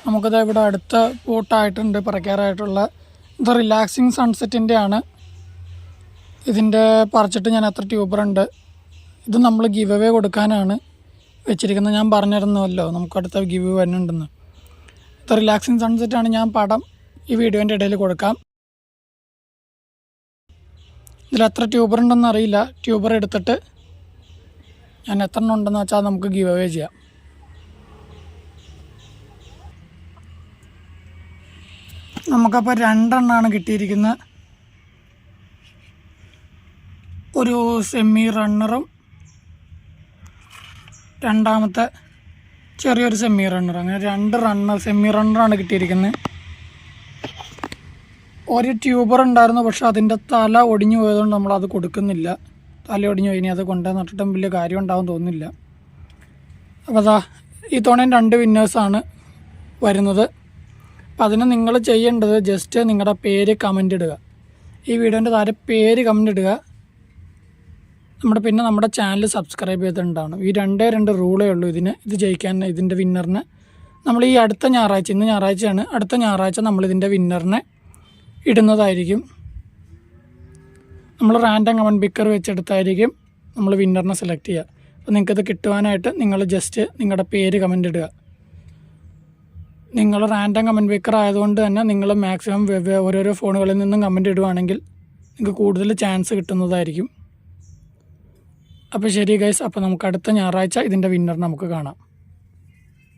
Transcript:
നമുക്കത് ഇവിടെ അടുത്ത പോട്ടായിട്ടുണ്ട് പറക്കാറായിട്ടുള്ള. ഇത് റിലാക്സിങ് സൺസെറ്റിൻ്റെ ആണ്. ഇതിൻ്റെ പറിച്ചിട്ട് ഞാൻ എത്ര ട്യൂബറുണ്ട്. ഇത് നമ്മൾ ഗിവ് അവേ കൊടുക്കാനാണ് വെച്ചിരിക്കുന്നത്. ഞാൻ പറഞ്ഞിരുന്നല്ലോ നമുക്കടുത്ത ഗിവ് അവേ വരുന്നുണ്ടെന്ന്. ഇത് റിലാക്സിങ് സൺസെറ്റാണ്. ഞാൻ പടം ഈ വീഡിയോൻ്റെ ഇടയിൽ കൊടുക്കാം. ഇതിൽ എത്ര ട്യൂബർ ഉണ്ടെന്ന് അറിയില്ല. ട്യൂബർ എടുത്തിട്ട് ഞാൻ എത്ര എണ്ണം ഉണ്ടെന്ന് വെച്ചാൽ നമുക്ക് ഗിവ് അവേ ചെയ്യാം. നമുക്കപ്പോൾ 2 എണ്ണമാണ് കിട്ടിയിരിക്കുന്നത്. ഒരു സെമി റണ്ണറും രണ്ടാമത്തെ ചെറിയൊരു സെമി റണ്ണർ. അങ്ങനെ 2 സെമി റണ്ണറാണ് കിട്ടിയിരിക്കുന്നത്. ഒരു ട്യൂബർ ഉണ്ടായിരുന്നു, പക്ഷെ അതിൻ്റെ തല ഒടിഞ്ഞു പോയതുകൊണ്ട് നമ്മളത് കൊടുക്കുന്നില്ല. തല ഒടിഞ്ഞു പോയി, ഇനി അത് കൊണ്ടുവന്ന് നട്ടിട്ടും വലിയ കാര്യം ഉണ്ടാവും തോന്നുന്നില്ല. അപ്പോൾ അതാ ഈ തവണയും 2 വിന്നേഴ്സാണ് വരുന്നത്. അപ്പം അതിന് നിങ്ങൾ ചെയ്യേണ്ടത് ജസ്റ്റ് നിങ്ങളുടെ പേര് കമൻ്റ് ഇടുക. ഈ വീഡിയോൻ്റെ താഴെ പേര് കമൻ്റ് ഇടുക. പിന്നെ നമ്മുടെ ചാനൽ സബ്സ്ക്രൈബ് ചെയ്തിട്ടുണ്ടാവണം. ഈ 2 റൂളേ ഉള്ളൂ ഇത് ജയിക്കാൻ. ഇതിൻ്റെ വിന്നറിനെ നമ്മൾ ഈ അടുത്ത ഞായറാഴ്ച, ഇന്ന് ഞായറാഴ്ചയാണ്, അടുത്ത ഞായറാഴ്ച നമ്മളിതിൻ്റെ വിന്നറിനെ ഇടുന്നതായിരിക്കും. നമ്മൾ റാൻഡം കമൻറ്റ് പിക്കർ വെച്ചെടുത്തായിരിക്കും നമ്മൾ വിന്നറിനെ സെലക്ട് ചെയ്യുക. അപ്പോൾ നിങ്ങൾക്കത് കിട്ടുവാനായിട്ട് നിങ്ങൾ ജസ്റ്റ് നിങ്ങളുടെ പേര് കമൻ്റ് ഇടുക. നിങ്ങൾ റാൻഡം കമൻറ്റ് പിക്കർ ആയതുകൊണ്ട് തന്നെ നിങ്ങൾ മാക്സിമം ഓരോരോ ഫോണുകളിൽ നിന്നും കമൻ്റ് ഇടുവാണെങ്കിൽ നിങ്ങൾക്ക് കൂടുതൽ ചാൻസ് കിട്ടുന്നതായിരിക്കും. അപ്പോൾ ശരി ഗൈസ്, അപ്പോൾ നമുക്ക് അടുത്ത ഞായറാഴ്ച ഇതിൻ്റെ വിന്നർ നമുക്ക് കാണാം.